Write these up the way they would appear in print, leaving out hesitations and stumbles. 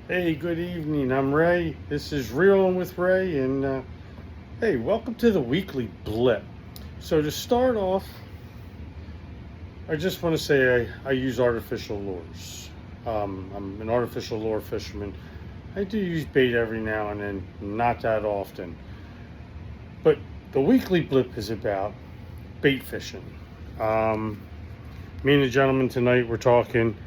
Hey, good evening. I'm Ray. This is Reeling with Ray, and hey, welcome to the weekly blip. So, to start off, I just want to say I use artificial lures. I'm an artificial lure fisherman. I do use bait every now and then, not that often. But the weekly blip is about bait fishing. Me and the gentleman tonight were talking,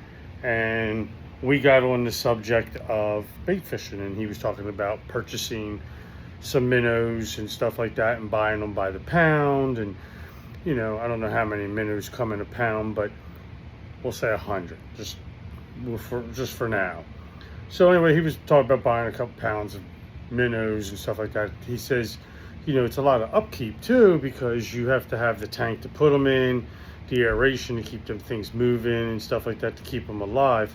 and we got on the subject of bait fishing, and he was talking about purchasing some minnows and stuff like that and buying them by the pound. And I don't know how many minnows come in a pound, but we'll say 100 just for now. So anyway, he was talking about buying a couple pounds of minnows and stuff like that. He says, it's a lot of upkeep too, because you have to have the tank to put them in, the aeration to keep them things moving and stuff like that, to keep them alive.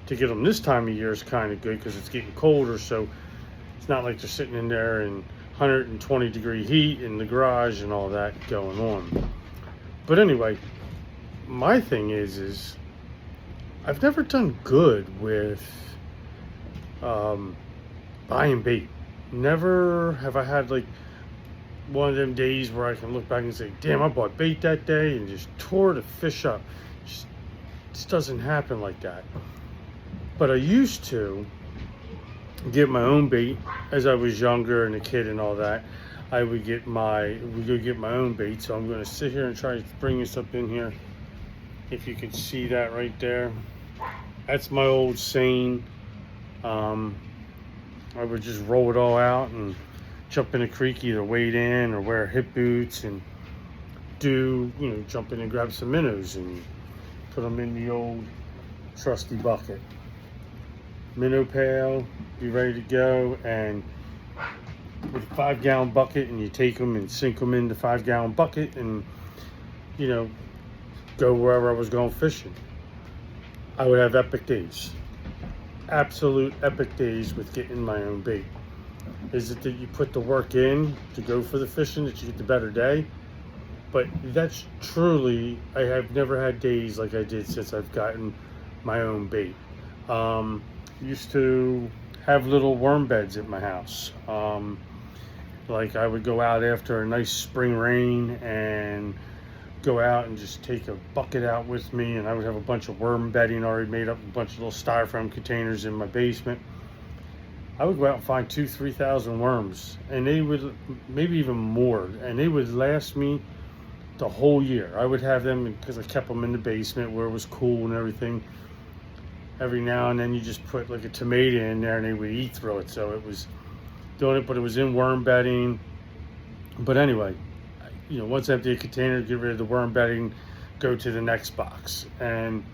To get them this time of year is kind of good because it's getting colder, so it's not like they're sitting in there in 120-degree heat in the garage and all that going on. But anyway, my thing is I've never done good with buying bait. Never have I had like one of them days where I can look back and say, damn, I bought bait that day and just tore the fish up. Just doesn't happen like that. But I used to get my own bait as I was younger and a kid and all that. We go get my own bait. So I'm going to sit here and try to bring this up in here. If you can see that right there, that's my old seine. I would just roll it all out and jump in the creek, either wade in or wear hip boots and jump in and grab some minnows and put them in the old trusty bucket. Minnow pail, be ready to go, and with a 5-gallon bucket, and you take them and sink them in the 5-gallon bucket and go wherever I was going fishing. I would have epic days, absolute epic days with getting my own bait. Is it that you put the work in to go for the fishing that you get the better day? But that's truly, I have never had days like I did since I've gotten my own bait. Used to have little worm beds at my house. Like I would go out after a nice spring rain and go out and just take a bucket out with me, and I would have a bunch of worm bedding already made up, a bunch of little styrofoam containers in my basement. I would go out and find 2,000-3,000 worms, and they would, maybe even more, and they would last me the whole year. I would have them because I kept them in the basement where it was cool and everything. Every now and then you just put like a tomato in there and they would eat through it. So it was doing it, but it was in worm bedding. But anyway, once empty a container, get rid of the worm bedding, go to the next box. And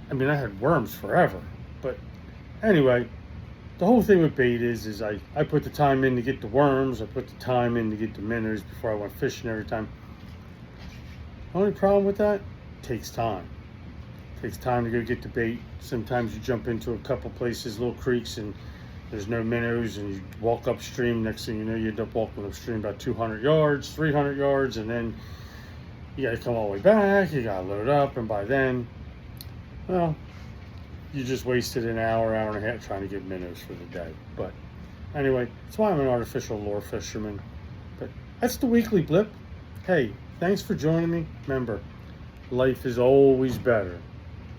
I mean, I had worms forever. But anyway, the whole thing with bait is I put the time in to get the worms. I put the time in to get the minnows before I went fishing every time. The only problem with that, it takes time. Takes time to go get the bait. Sometimes you jump into a couple places, little creeks, and there's no minnows, and you walk upstream. Next thing you know, you end up walking upstream about 200 yards, 300 yards, and then you got to come all the way back. You got to load up, and by then, well, you just wasted an hour and a half trying to get minnows for the day. But anyway, that's why I'm an artificial lure fisherman. But that's the weekly blip. Hey, thanks for joining me. Remember, life is always better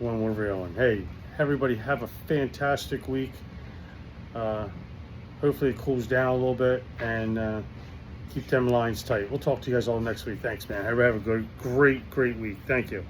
when we're reeling. Hey, everybody have a fantastic week. Hopefully it cools down a little bit, and keep them lines tight. We'll talk to you guys all next week. Thanks, man. Have a great week. Thank you.